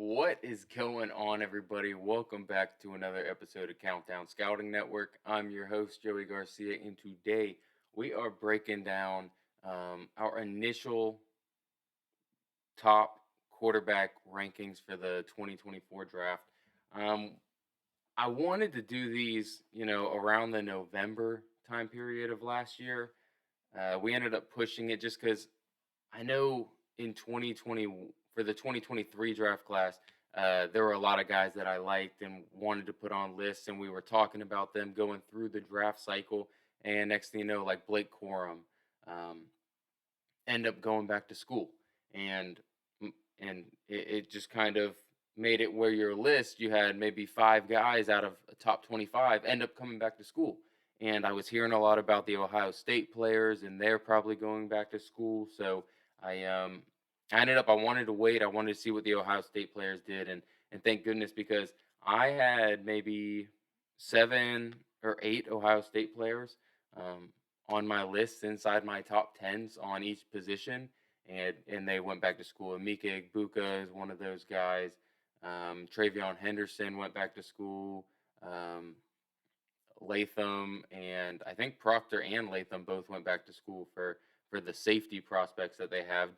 What is going on, everybody? Welcome back to another episode of Countdown Scouting Network. I'm your host, Joey Garcia, and today we are breaking down our initial top quarterback rankings for the 2024 draft. Um, I wanted to do these, around the November time period of last year. We ended up pushing it just because I know in 2020 for the 2023 draft class, there were a lot of guys that I liked and wanted to put on lists, and we were talking about them going through the draft cycle. And next thing you know, like Blake Corum, um, end up going back to school, and it just kind of made it where your list you had maybe five guys out of a top 25 end up coming back to school. And I was hearing a lot about the Ohio State players, and they're probably going back to school. So I ended up I wanted to wait. I wanted to see what the Ohio State players did, and thank goodness because I had maybe seven or eight Ohio State players. Um, on my list inside my top tens on each position, and they went back to school. Mika Igbuka is one of those guys. Travion Henderson went back to school. Um, Latham and I think Proctor and Latham both went back to school for the safety prospects that they have.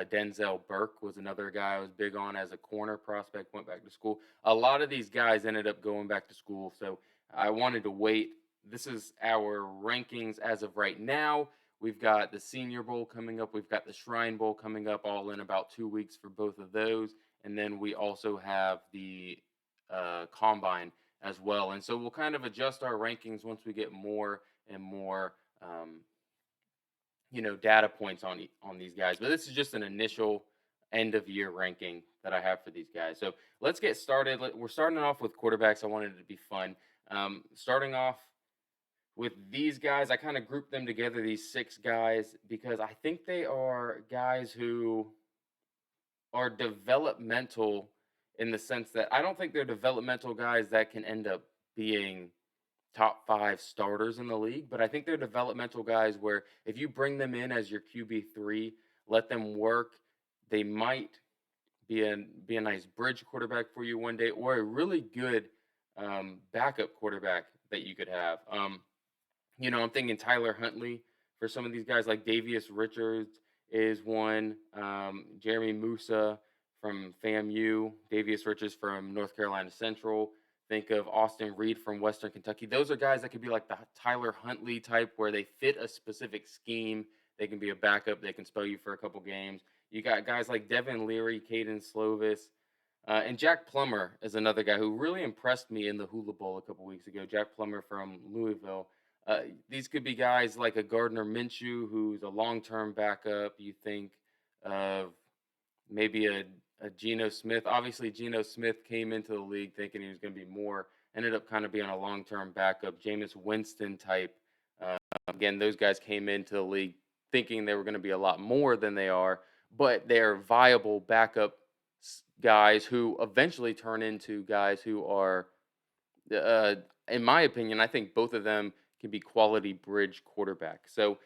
Denzel Burke was another guy I was big on as a corner prospect, went back to school. A lot of these guys ended up going back to school, so I wanted to wait. This is our rankings as of right now. We've got the Senior Bowl coming up. We've got the Shrine Bowl coming up, all in about 2 weeks for both of those. And then we also have the Combine as well. And so we'll kind of adjust our rankings once we get more and more, data points on these guys. But this is just an initial end of year ranking that I have for these guys. So let's get started. We're starting off with quarterbacks. I wanted it to be fun. Starting off with these guys, I kind of grouped them together, these six guys, because I think they are guys who are developmental in the sense that I don't think they're developmental guys that can end up being top five starters in the league, but I think they're developmental guys where if you bring them in as your QB3, let them work, they might be a nice bridge quarterback for you one day, or a really good backup quarterback that you could have. I'm thinking Tyler Huntley for some of these guys, like Davius Richards is one, Jeremy Musa from FAMU, Davius Richards from North Carolina Central. Think of Austin Reed from Western Kentucky. Those are guys that could be like the Tyler Huntley type, where they fit a specific scheme. They can be a backup. They can spell you for a couple games. You got guys like Devin Leary, Caden Slovis, and Jack Plummer is another guy who really impressed me in the Hula Bowl a couple weeks ago. Jack Plummer from Louisville. These could be guys like a Gardner Minshew, who's a long-term backup. You think of maybe a Geno Smith. Obviously, Geno Smith came into the league thinking he was going to be more, ended up kind of being a long-term backup. Jameis Winston type. Uh, again, those guys came into the league thinking they were going to be a lot more than they are, but they're viable backup guys who eventually turn into guys who are, uh, in my opinion, I think both of them can be quality bridge quarterback. So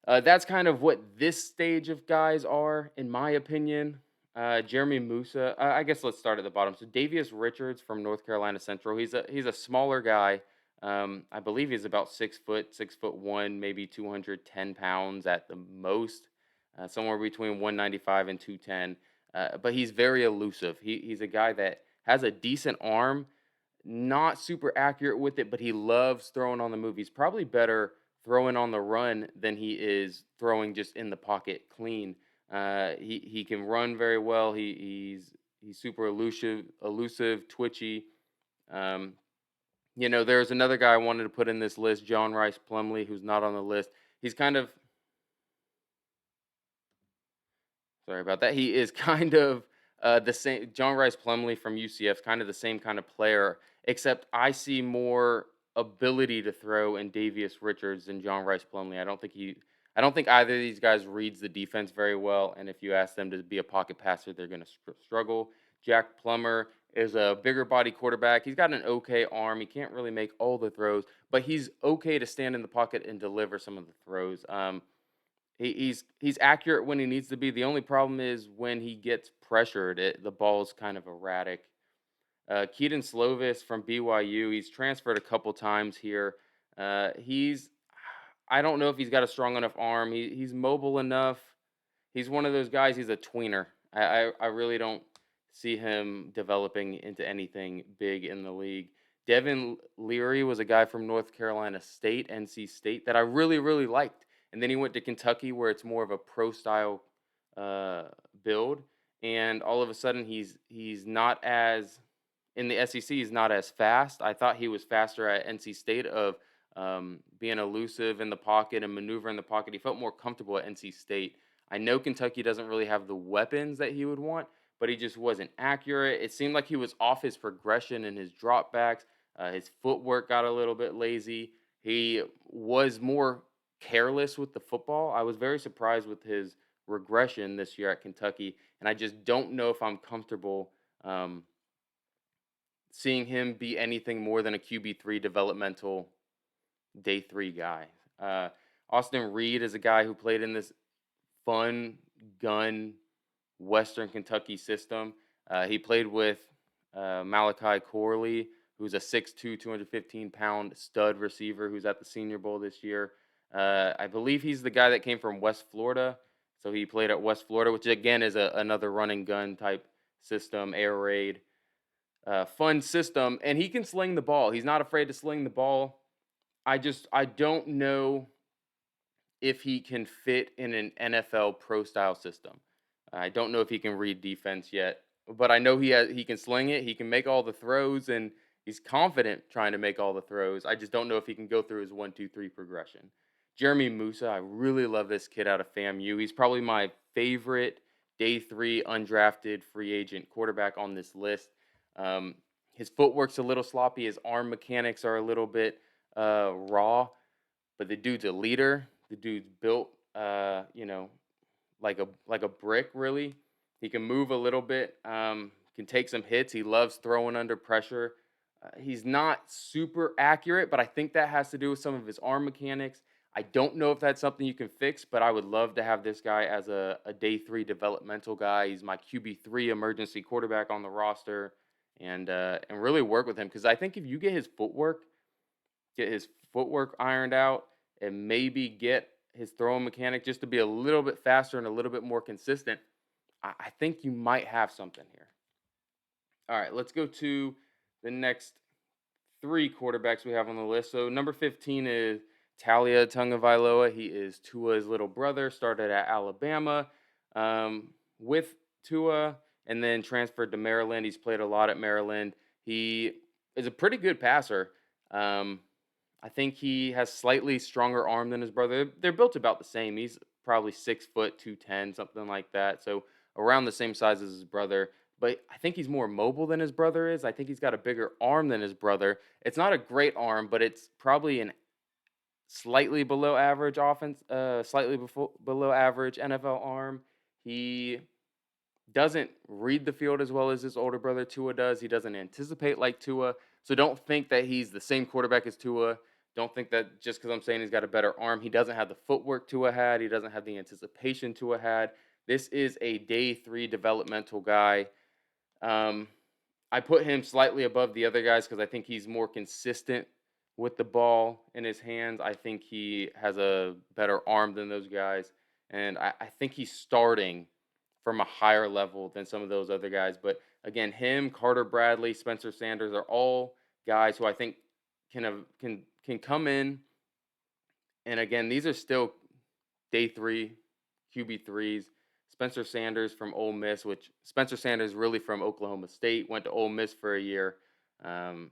that's kind of what this stage of guys are, in my opinion. Jeremy Musa. I guess let's start at the bottom. So Davius Richards from North Carolina Central. He's a smaller guy. I believe he's about 6 foot, 6'1", maybe 210 pounds at the most, somewhere between 195 and 210. But he's very elusive. He's a guy that has a decent arm, not super accurate with it, but he loves throwing on the move. He's probably better throwing on the run than he is throwing just in the pocket clean. He can run very well. He's super elusive, twitchy. Um, there's another guy I wanted to put in this list, John Rice Plumley, who's not on the list. He's kind of Sorry about that. He is kind of the same. John Rice Plumley from UCF, kind of the same kind of player, except I see more ability to throw in Davius Richards than John Rice Plumley. I don't think either of these guys reads the defense very well, and if you ask them to be a pocket passer, they're going to struggle. Jack Plummer is a bigger body quarterback. He's got an okay arm. He can't really make all the throws, but he's okay to stand in the pocket and deliver some of the throws. He's accurate when he needs to be. The only problem is when he gets pressured, the ball's kind of erratic. Keaton Slovis from BYU, he's transferred a couple times here. He's I don't know if he's got a strong enough arm. He's mobile enough. He's one of those guys. He's a tweener. I really don't see him developing into anything big in the league. Devin Leary was a guy from North Carolina State, NC State, that I really liked, and then he went to Kentucky, where it's more of a pro style uh, build, and all of a sudden he's not as in the SEC. He's not as fast. I thought he was faster at NC State of being elusive in the pocket and maneuver in the pocket. He felt more comfortable at NC State. I know Kentucky doesn't really have the weapons that he would want, but he just wasn't accurate. It seemed like he was off his progression and his dropbacks. His footwork got a little bit lazy. He was more careless with the football. I was very surprised with his regression this year at Kentucky, and I just don't know if I'm comfortable seeing him be anything more than a QB3 developmental day three guy. Uh, Austin Reed is a guy who played in this fun gun Western Kentucky system. He played with Malachi Corley, who's a 6'2", 215-pound stud receiver who's at the Senior Bowl this year. I believe he's the guy that came from West Florida. So he played at West Florida, which again is another running gun type system, air raid, fun system. And he can sling the ball. He's not afraid to sling the ball. I don't know if he can fit in an NFL pro style system. I don't know if he can read defense yet, but I know he can sling it. He can make all the throws, and he's confident trying to make all the throws. I just don't know if he can go through his 1-2-3 progression. Jeremy Musa, I really love this kid out of FAMU. He's probably my favorite day three undrafted free agent quarterback on this list. His footwork's a little sloppy. His arm mechanics are a little bit raw, but the dude's a leader. The dude's built, like a brick. Really, he can move a little bit. Can take some hits. He loves throwing under pressure. He's not super accurate, but I think that has to do with some of his arm mechanics. I don't know if that's something you can fix, but I would love to have this guy as a day three developmental guy. He's my QB3 emergency quarterback on the roster, and really work with him, because I think if you get his footwork ironed out, and maybe get his throwing mechanic just to be a little bit faster and a little bit more consistent, I think you might have something here. All right, let's go to the next three quarterbacks we have on the list. So number 15 is Talia Tungavailoa. He is Tua's little brother. Started at Alabama with Tua, and then transferred to Maryland. He's played a lot at Maryland. He is a pretty good passer. I think he has slightly stronger arm than his brother. They're built about the same. He's probably 6 foot 210, something like that. So around the same size as his brother. But I think he's more mobile than his brother is. I think he's got a bigger arm than his brother. It's not a great arm, but it's probably an slightly below average offense, below average NFL arm. He doesn't read the field as well as his older brother Tua does. He doesn't anticipate like Tua. So don't think that he's the same quarterback as Tua. Don't think that just because I'm saying he's got a better arm, he doesn't have the footwork Tua had. He doesn't have the anticipation Tua had. This is a day three developmental guy. I put him slightly above the other guys because I think he's more consistent with the ball in his hands. I think he has a better arm than those guys. And I think he's starting from a higher level than some of those other guys. But again, him, Carter Bradley, Spencer Sanders are all guys who I think can come in. And again, these are still day three QB3s. Spencer Sanders from Ole Miss, which Spencer Sanders really from Oklahoma State, went to Ole Miss for a year, and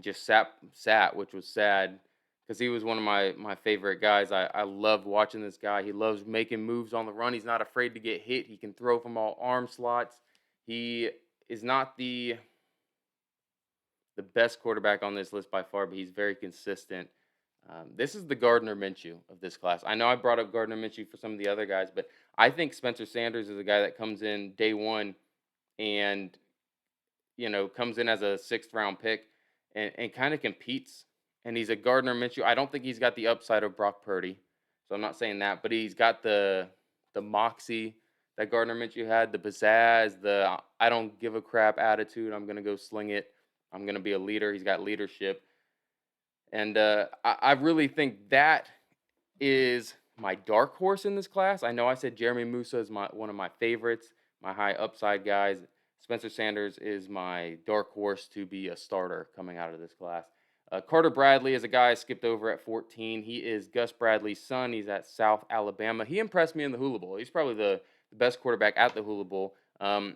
just sat, which was sad because he was one of my favorite guys. I loved watching this guy. He loves making moves on the run. He's not afraid to get hit. He can throw from all arm slots. He is not the best quarterback on this list by far, but he's very consistent. This is the Gardner Minshew of this class. I know I brought up Gardner Minshew for some of the other guys, but I think Spencer Sanders is a guy that comes in day one and, comes in as a sixth round pick and kind of competes. And he's a Gardner Minshew. I don't think he's got the upside of Brock Purdy. So I'm not saying that, but he's got the moxie that Gardner Minshew had, the pizzazz, the I don't give a crap attitude. I'm gonna go sling it. I'm gonna be a leader. He's got leadership, and I really think that is my dark horse in this class. I know I said Jeremy Musa is one of my favorites, my high upside guys. Spencer Sanders is my dark horse to be a starter coming out of this class. Carter Bradley is a guy I skipped over at 14. He is Gus Bradley's son. He's at South Alabama. He impressed me in the Hula Bowl. He's probably the best quarterback at the Hula Bowl.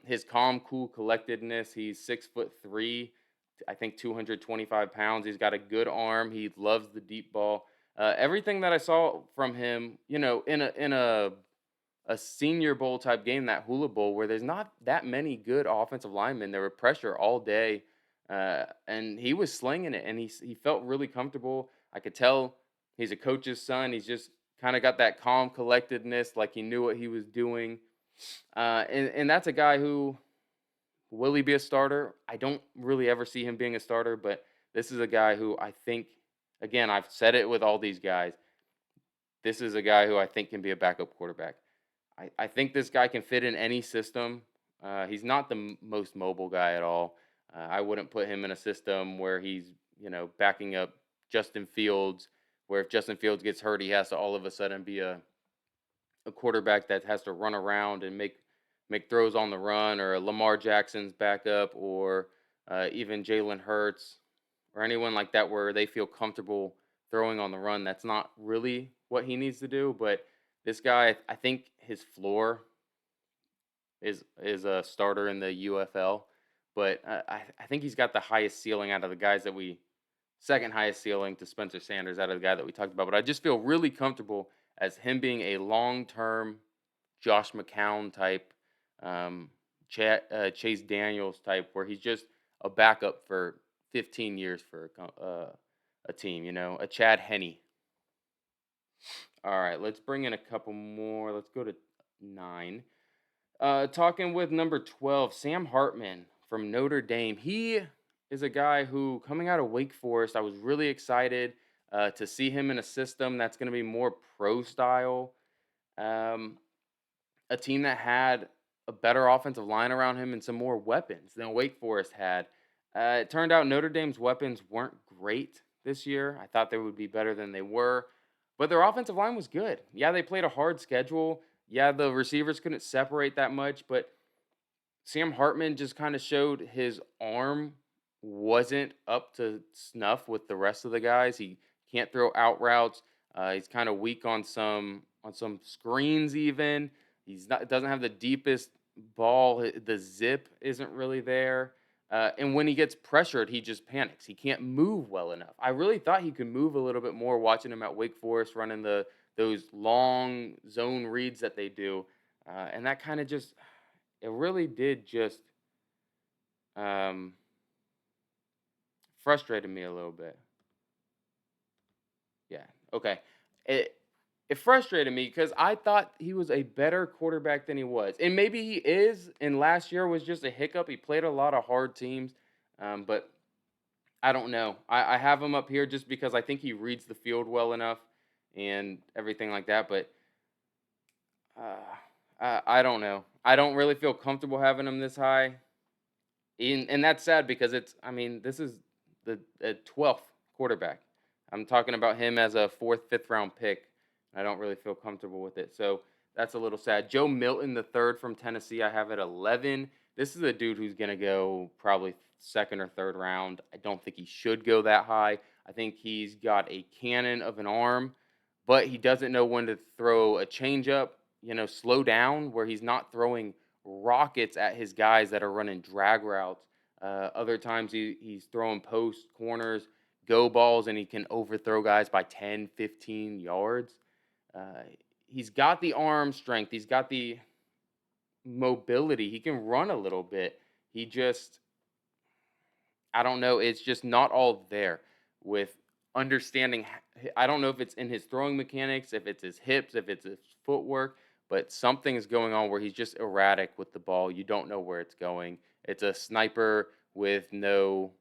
His calm, cool collectedness. He's 6'3", I think 225 pounds. He's got a good arm. He loves the deep ball. Everything that I saw from him, in a Senior Bowl type game, that Hula Bowl, where there's not that many good offensive linemen, there were pressure all day, and he was slinging it, and he felt really comfortable. I could tell he's a coach's son. He's just kind of got that calm collectedness, like he knew what he was doing, and that's a guy who will he be a starter? I don't really ever see him being a starter, but this is a guy who I think, again, I've said it with all these guys. This is a guy who I think can be a backup quarterback. I think this guy can fit in any system. He's not the most mobile guy at all. I wouldn't put him in a system where he's, backing up Justin Fields, where if Justin Fields gets hurt, he has to all of a sudden be a quarterback that has to run around and make throws on the run, or Lamar Jackson's backup, or even Jalen Hurts, or anyone like that where they feel comfortable throwing on the run. That's not really what he needs to do. But this guy, I think his floor is a starter in the UFL, but I think he's got the highest ceiling out of the guys that we second highest ceiling to Spencer Sanders out of the guy that we talked about. But I just feel really comfortable as him being a long term Josh McCown type, Chase Daniels type, where he's just a backup for 15 years for a team, a Chad Henne. All right, let's bring in a couple more. Let's go to 9. Talking with number 12, Sam Hartman from Notre Dame. He is a guy who, coming out of Wake Forest, I was really excited to see him in a system that's going to be more pro style. A team that had a better offensive line around him and some more weapons than Wake Forest had. It turned out Notre Dame's weapons weren't great this year. I thought they would be better than they were, but their offensive line was good. Yeah, they played a hard schedule. Yeah, the receivers couldn't separate that much, but Sam Hartman just kind of showed his arm wasn't up to snuff with the rest of the guys. He can't throw out routes. He's kind of weak on some screens even. He's not doesn't have the deepest ball. The zip isn't really there. And when he gets pressured, he just panics. He can't move well enough. I really thought he could move a little bit more watching him at Wake Forest running those long zone reads that they do. And that kind of just it really did just um, frustrated me a little bit. Yeah. Okay. It frustrated me because I thought he was a better quarterback than he was, and maybe he is. And last year was just a hiccup. He played a lot of hard teams, but I don't know. I have him up here just because I think he reads the field well enough and everything like that. But I don't know. I don't really feel comfortable having him this high, and that's sad because this is the 12th quarterback. I'm talking about him as a 4th, 5th round pick. I don't really feel comfortable with it. So that's a little sad. Joe Milton, the third from Tennessee, I have at 11. This is a dude who's going to go probably 2nd or 3rd round. I don't think he should go that high. I think he's got a cannon of an arm, but he doesn't know when to throw a changeup, slow down where he's not throwing rockets at his guys that are running drag routes. Other times he's throwing post corners, go balls, and he can overthrow guys by 10, 15 yards. He's got the arm strength. He's got the mobility. He can run a little bit. He just, I don't know. It's just not all there with understanding. I don't know if it's in his throwing mechanics, if it's his hips, if it's his footwork, but something is going on where he's just erratic with the ball. You don't know where it's going. It's a sniper with no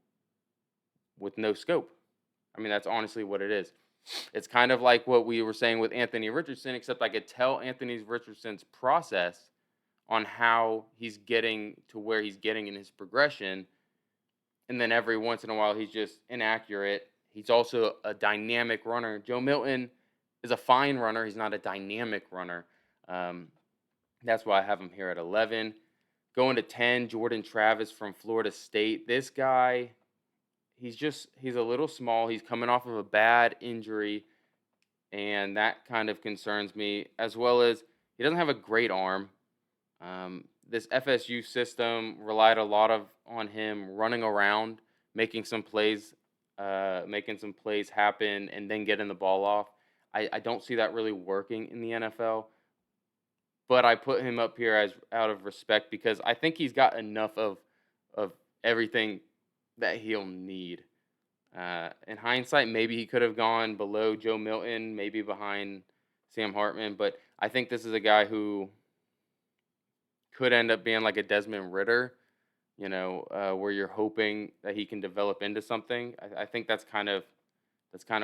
scope. I mean, that's honestly what it is. It's kind of like what we were saying with Anthony Richardson, except I could tell Anthony Richardson's process on how he's getting to where he's getting in his progression. And then every once in a while, he's just inaccurate. He's also a dynamic runner. Joe Milton is a fine runner. He's not a dynamic runner. Um, that's why I have him here at 11. Going to 10, Jordan Travis from Florida State. This guy, he's a little small. He's coming off of a bad injury, and that kind of concerns me, as well as he doesn't have a great arm. This FSU system relied a lot on him running around, making some plays, making some plays happen, and then getting the ball off. I don't see that really working in the NFL, but I put him up here as out of respect because I think he's got enough of everything that he'll need. In hindsight, maybe he could have gone below Joe Milton, maybe behind Sam Hartman, but I think this is a guy who could end up being like a Desmond Ritter, where you're hoping that he can develop into something. I think that's kind of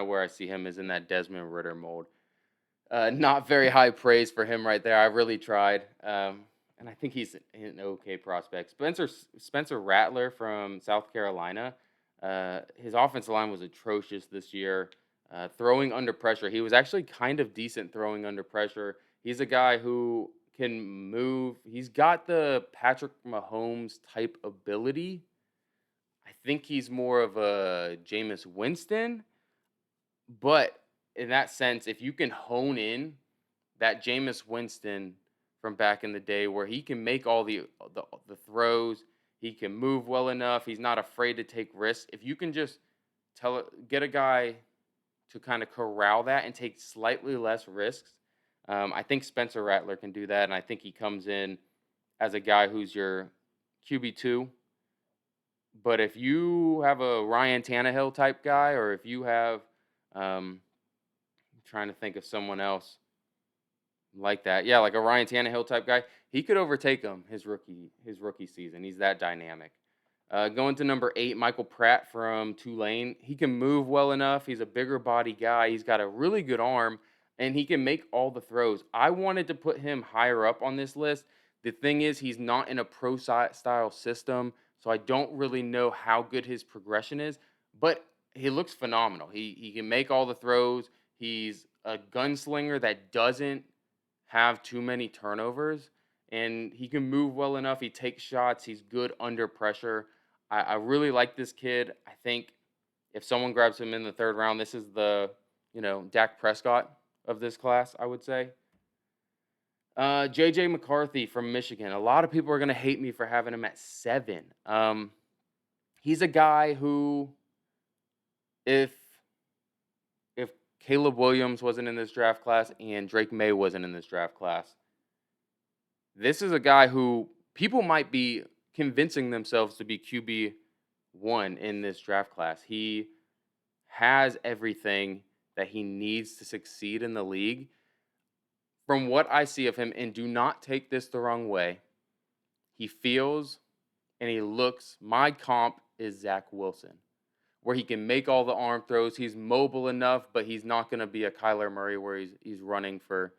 where I see him, is in that Desmond Ritter mold. Not very high praise for him right there. I really tried, and I think he's an okay prospect. Spencer Rattler from South Carolina. His offensive line was atrocious this year. Throwing under pressure, he was actually kind of decent throwing under pressure. He's a guy who can move. He's got the Patrick Mahomes type ability. I think he's more of a Jameis Winston, but in that sense, if you can hone in that Jameis Winston from back in the day, where he can make all the throws, he can move well enough, he's not afraid to take risks. If you can just get a guy to kind of corral that and take slightly less risks, I think Spencer Rattler can do that, and I think he comes in as a guy who's your QB2. But if you have a Ryan Tannehill type guy, or if you have, I'm trying to think of someone else like that, yeah, like a Ryan Tannehill type guy, he could overtake him his rookie season. He's that dynamic. Going to number 8, Michael Pratt from Tulane. He can move well enough. He's a bigger body guy. He's got a really good arm, and he can make all the throws. I wanted to put him higher up on this list. The thing is, he's not in a pro-style system, so I don't really know how good his progression is, but he looks phenomenal. He can make all the throws. He's a gunslinger that doesn't have too many turnovers, and he can move well enough. He takes shots. He's good under pressure. I really like this kid. I think if someone grabs him in the third round, this is the Dak Prescott of this class, I would say. J.J. McCarthy from Michigan. A lot of people are going to hate me for having him at 7. He's a guy who, if Caleb Williams wasn't in this draft class and Drake May wasn't in this draft class, this is a guy who people might be convincing themselves to be QB1 in this draft class. He has everything that he needs to succeed in the league. From what I see of him, and do not take this the wrong way, he feels and he looks, my comp is Zach Wilson, where he can make all the arm throws. He's mobile enough, but he's not going to be a Kyler Murray where he's running for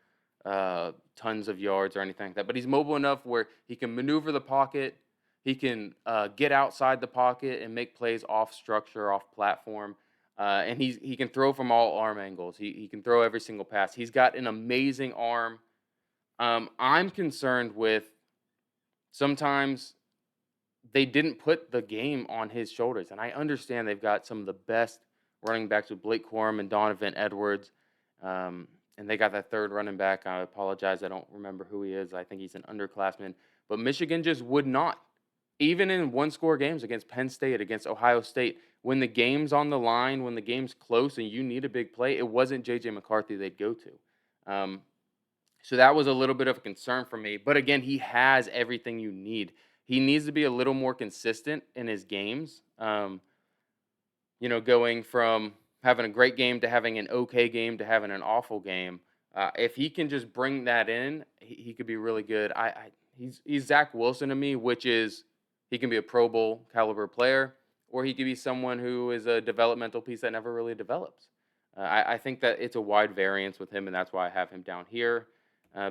tons of yards or anything like that. But he's mobile enough where he can maneuver the pocket. He can get outside the pocket and make plays off structure, off platform. And he can throw from all arm angles. He can throw every single pass. He's got an amazing arm. I'm concerned with sometimes they didn't put the game on his shoulders. And I understand they've got some of the best running backs with Blake Corum and Donovan Edwards. And they got that third running back. I apologize. I don't remember who he is. I think he's an underclassman. But Michigan just would not. Even in one-score games against Penn State, against Ohio State, when the game's on the line, when the game's close and you need a big play, it wasn't J.J. McCarthy they'd go to. So that was a little bit of a concern for me. But again, he has everything you need. He needs to be a little more consistent in his games. Going from having a great game to having an okay game to having an awful game. If he can just bring that in, he could be really good. He's Zach Wilson to me, which is he can be a Pro Bowl caliber player, or he could be someone who is a developmental piece that never really develops. I think that it's a wide variance with him, and that's why I have him down here.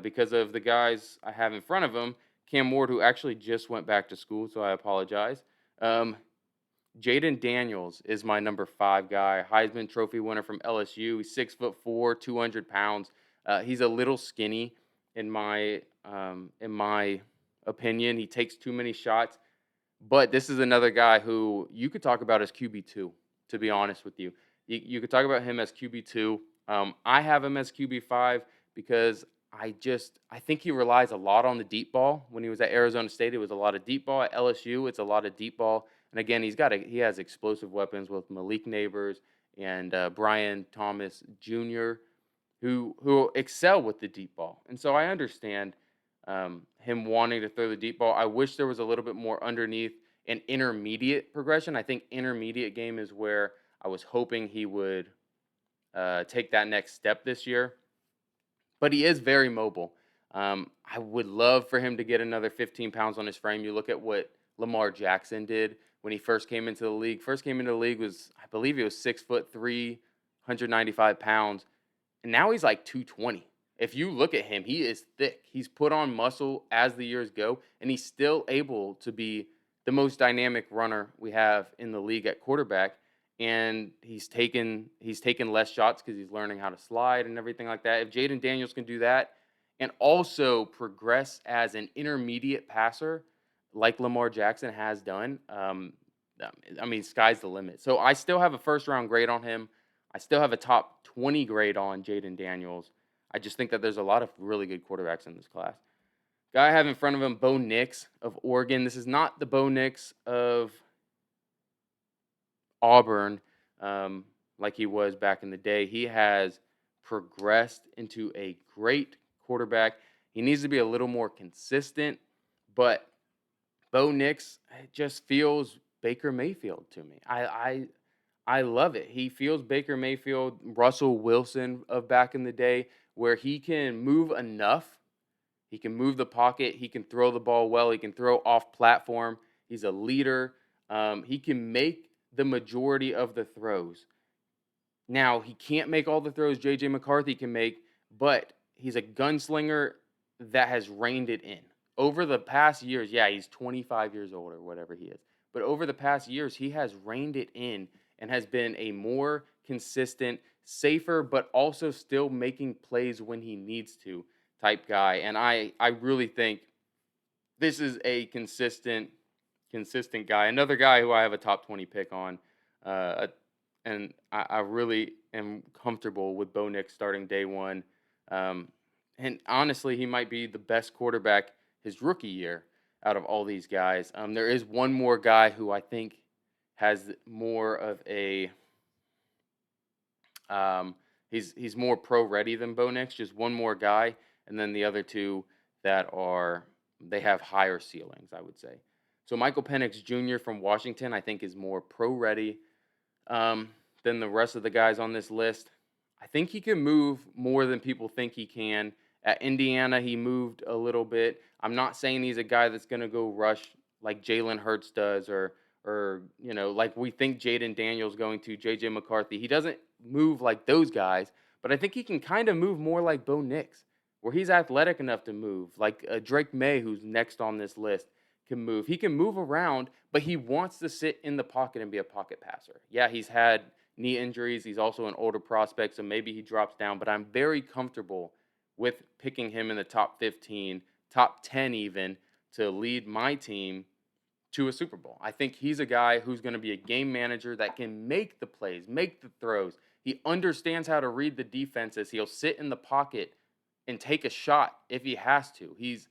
Because of the guys I have in front of him, Cam Ward, who actually just went back to school, so I apologize. Um, Jaden Daniels is my number 5 guy, Heisman Trophy winner from LSU. He's 6'4", 200 pounds. He's a little skinny in my opinion. He takes too many shots, but this is another guy who you could talk about as QB2. To be honest with you, you could talk about him as QB2. I have him as QB5 because I think he relies a lot on the deep ball. When he was at Arizona State, it was a lot of deep ball. At LSU, it's a lot of deep ball. And again, he has explosive weapons with Malik Neighbors and Brian Thomas Jr., who excel with the deep ball. And so I understand him wanting to throw the deep ball. I wish there was a little bit more underneath an intermediate progression. I think intermediate game is where I was hoping he would take that next step this year. But he is very mobile. I would love for him to get another 15 pounds on his frame. You look at what Lamar Jackson did when he first came into the league. First came into the league was, I believe he was 6'3", 195 pounds. And now he's like 220. If you look at him, he is thick. He's put on muscle as the years go, and he's still able to be the most dynamic runner we have in the league at quarterback. And he's taken less shots because he's learning how to slide and everything like that. If Jaden Daniels can do that and also progress as an intermediate passer like Lamar Jackson has done, I mean, sky's the limit. So I still have a first-round grade on him. I still have a top 20 grade on Jaden Daniels. I just think that there's a lot of really good quarterbacks in this class. Guy I have in front of him, Bo Nix of Oregon. This is not the Bo Nix of Auburn like he was back in the day. He has progressed into a great quarterback. He needs to be a little more consistent, but Bo Nix just feels Baker Mayfield to me. I love it. He feels Baker Mayfield, Russell Wilson of back in the day, where he can move enough. He can move the pocket. He can throw the ball well. He can throw off platform. He's a leader. He can make the majority of the throws. Now, he can't make all the throws J.J. McCarthy can make, but he's a gunslinger that has reined it in. Over the past years, yeah, he's 25 years old or whatever he is. But over the past years, he has reined it in and has been a more consistent, safer, but also still making plays when he needs to type guy. And I really think this is a consistent guy. Another guy who I have a top 20 pick on, and I really am comfortable with Bo Nix starting day one. And honestly, he might be the best quarterback his rookie year out of all these guys. There is one more guy who I think has more of a he's more pro ready than Bo Nix. Just one more guy, and then the other two they have higher ceilings, I would say. So Michael Penix Jr. from Washington, I think, is more pro ready than the rest of the guys on this list. I think he can move more than people think he can. At Indiana, he moved a little bit. I'm not saying he's a guy that's going to go rush like Jalen Hurts does or like we think Jaden Daniels going to, J.J. McCarthy. He doesn't move like those guys, but I think he can kind of move more like Bo Nix, where he's athletic enough to move. Like Drake May, who's next on this list, can move. He can move around, but he wants to sit in the pocket and be a pocket passer. Yeah, he's had knee injuries. He's also an older prospect, so maybe he drops down, but I'm very comfortable with picking him in the top 15, top 10 even, to lead my team to a Super Bowl. I think he's a guy who's going to be a game manager that can make the plays, make the throws. He understands how to read the defenses. He'll sit in the pocket and take a shot if he has to. He's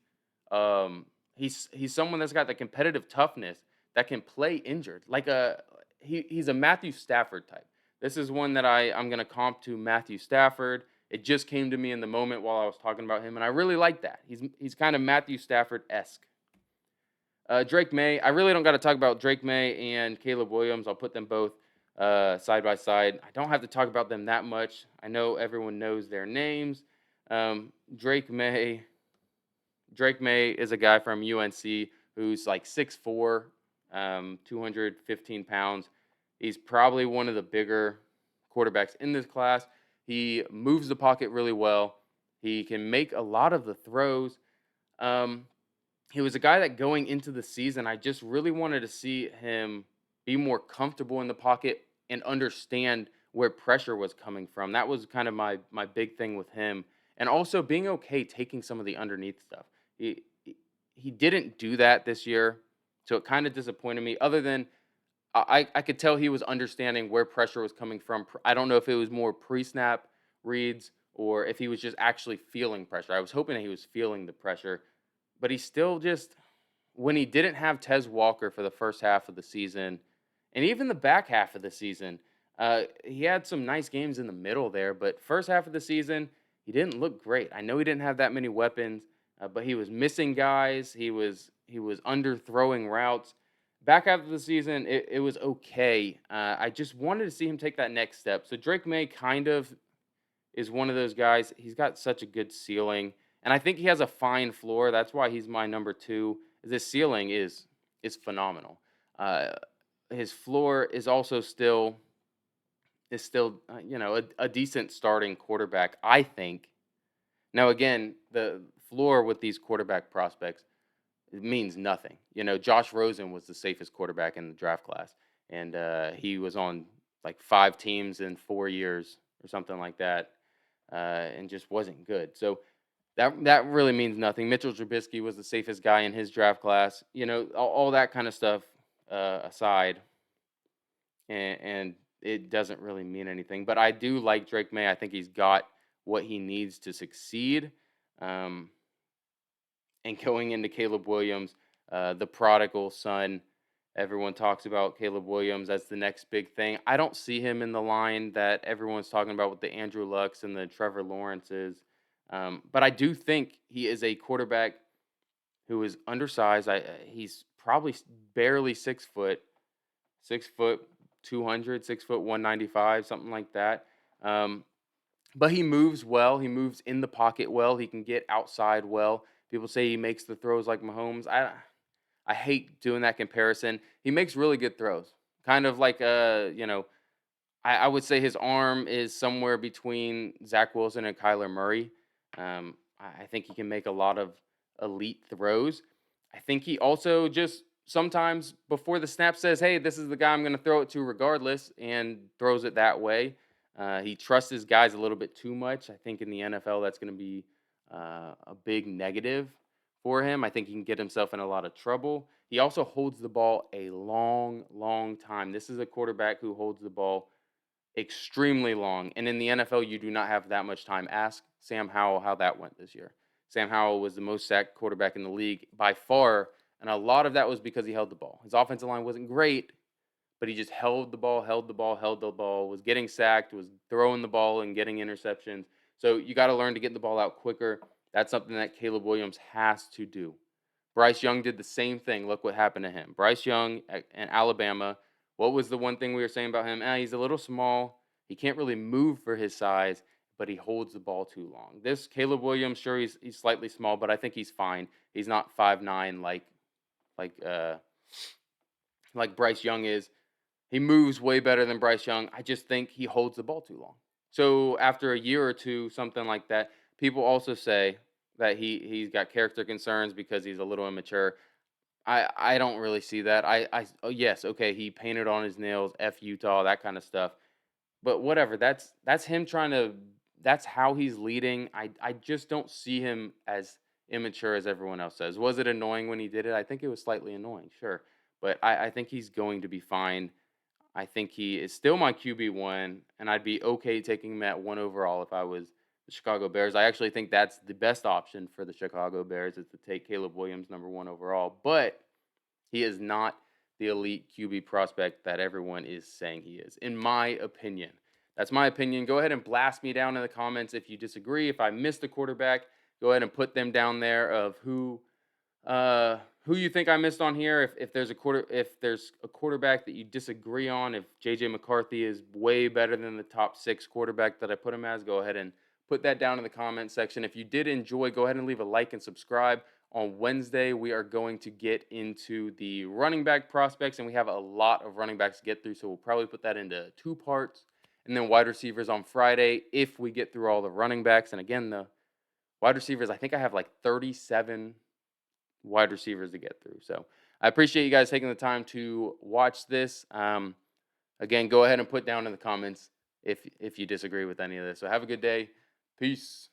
someone that's got the competitive toughness that can play injured. He's a Matthew Stafford type. This is one that I'm going to comp to Matthew Stafford. It just came to me in the moment while I was talking about him, and I really like that. He's kind of Matthew Stafford-esque. Drake May, I really don't got to talk about Drake May and Caleb Williams. I'll put them both side by side. I don't have to talk about them that much. I know everyone knows their names. Drake May is a guy from UNC who's like 6'4", 215 pounds. He's probably one of the bigger quarterbacks in this class. He moves the pocket really well. He can make a lot of the throws. Um, he was a guy that going into the season, I just really wanted to see him be more comfortable in the pocket and understand where pressure was coming from. That was kind of my big thing with him, and also being okay taking some of the underneath stuff. He didn't do that this year, so it kind of disappointed me. Other than I could tell he was understanding where pressure was coming from. I don't know if it was more pre-snap reads or if he was just actually feeling pressure. I was hoping that he was feeling the pressure, but he still just when he didn't have Tez Walker for the first half of the season, and even the back half of the season, he had some nice games in the middle there. But first half of the season, he didn't look great. I know he didn't have that many weapons, but he was missing guys. He was underthrowing routes. Back half of the season, it was okay. I just wanted to see him take that next step. So Drake May kind of is one of those guys. He's got such a good ceiling, and I think he has a fine floor. That's why he's my number two. His ceiling is phenomenal. Uh, his floor is still a decent starting quarterback. I think. Now again, the floor with these quarterback prospects it means nothing. Josh Rosen was the safest quarterback in the draft class, and he was on like 5 teams in 4 years or something like that, and just wasn't good. So that really means nothing. Mitchell Trubisky was the safest guy in his draft class. All that kind of stuff aside, and it doesn't really mean anything. But I do like Drake May. I think he's got what he needs to succeed. Um, and going into Caleb Williams, the prodigal son. Everyone talks about Caleb Williams as the next big thing. I don't see him in the line that everyone's talking about with the Andrew Lucks and the Trevor Lawrences. But I do think he is a quarterback who is undersized. He's probably barely 6 foot, 6 foot 200, 6 foot 195, something like that. Um, but he moves well. He moves in the pocket well. He can get outside well. People say he makes the throws like Mahomes. I hate doing that comparison. He makes really good throws. Kind of like I would say his arm is somewhere between Zach Wilson and Kyler Murray. I think he can make a lot of elite throws. I think he also just sometimes before the snap says, "Hey, this is the guy I'm going to throw it to regardless," and throws it that way. He trusts his guys a little bit too much. I think in the NFL that's going to be a big negative for him. I think he can get himself in a lot of trouble. He also holds the ball a long, long time. This is a quarterback who holds the ball extremely long. And in the NFL, you do not have that much time. Ask Sam Howell how that went this year. Sam Howell was the most sacked quarterback in the league by far. And a lot of that was because he held the ball. His offensive line wasn't great, but he just held the ball, was getting sacked, was throwing the ball and getting interceptions. So you got to learn to get the ball out quicker. That's something that Caleb Williams has to do. Bryce Young did the same thing. Look what happened to him. Bryce Young in Alabama. What was the one thing we were saying about him? He's a little small. He can't really move for his size, but he holds the ball too long. This Caleb Williams, sure he's slightly small, but I think he's fine. He's not 5'9" like uh like Bryce Young is. He moves way better than Bryce Young. I just think he holds the ball too long. So after a year or two, something like that, people also say that he's got character concerns because he's a little immature. I don't really see that. Oh, yes, okay, he painted on his nails, F Utah, that kind of stuff. But whatever, that's him trying to that's how he's leading. I just don't see him as immature as everyone else says. Was it annoying when he did it? I think it was slightly annoying, sure. But I think he's going to be fine. I think he is still my QB1, and I'd be okay taking him at 1 overall if I was the Chicago Bears. I actually think that's the best option for the Chicago Bears is to take Caleb Williams number 1 overall, but he is not the elite QB prospect that everyone is saying he is, in my opinion. That's my opinion. Go ahead and blast me down in the comments if you disagree. If I missed a quarterback, go ahead and put them down there of who you think I missed on here. If there's a quarterback that you disagree on, if JJ McCarthy is way better than the top 6 quarterback that I put him as, go ahead and put that down in the comment section. If you did enjoy, go ahead and leave a like and subscribe. On Wednesday, we are going to get into the running back prospects, and we have a lot of running backs to get through, so we'll probably put that into 2 parts. and then wide receivers on Friday if we get through all the running backs. And again, the wide receivers, I think I have like 37 wide receivers to get through. So I appreciate you guys taking the time to watch this. Again, go ahead and put down in the comments if you disagree with any of this. So have a good day. Peace.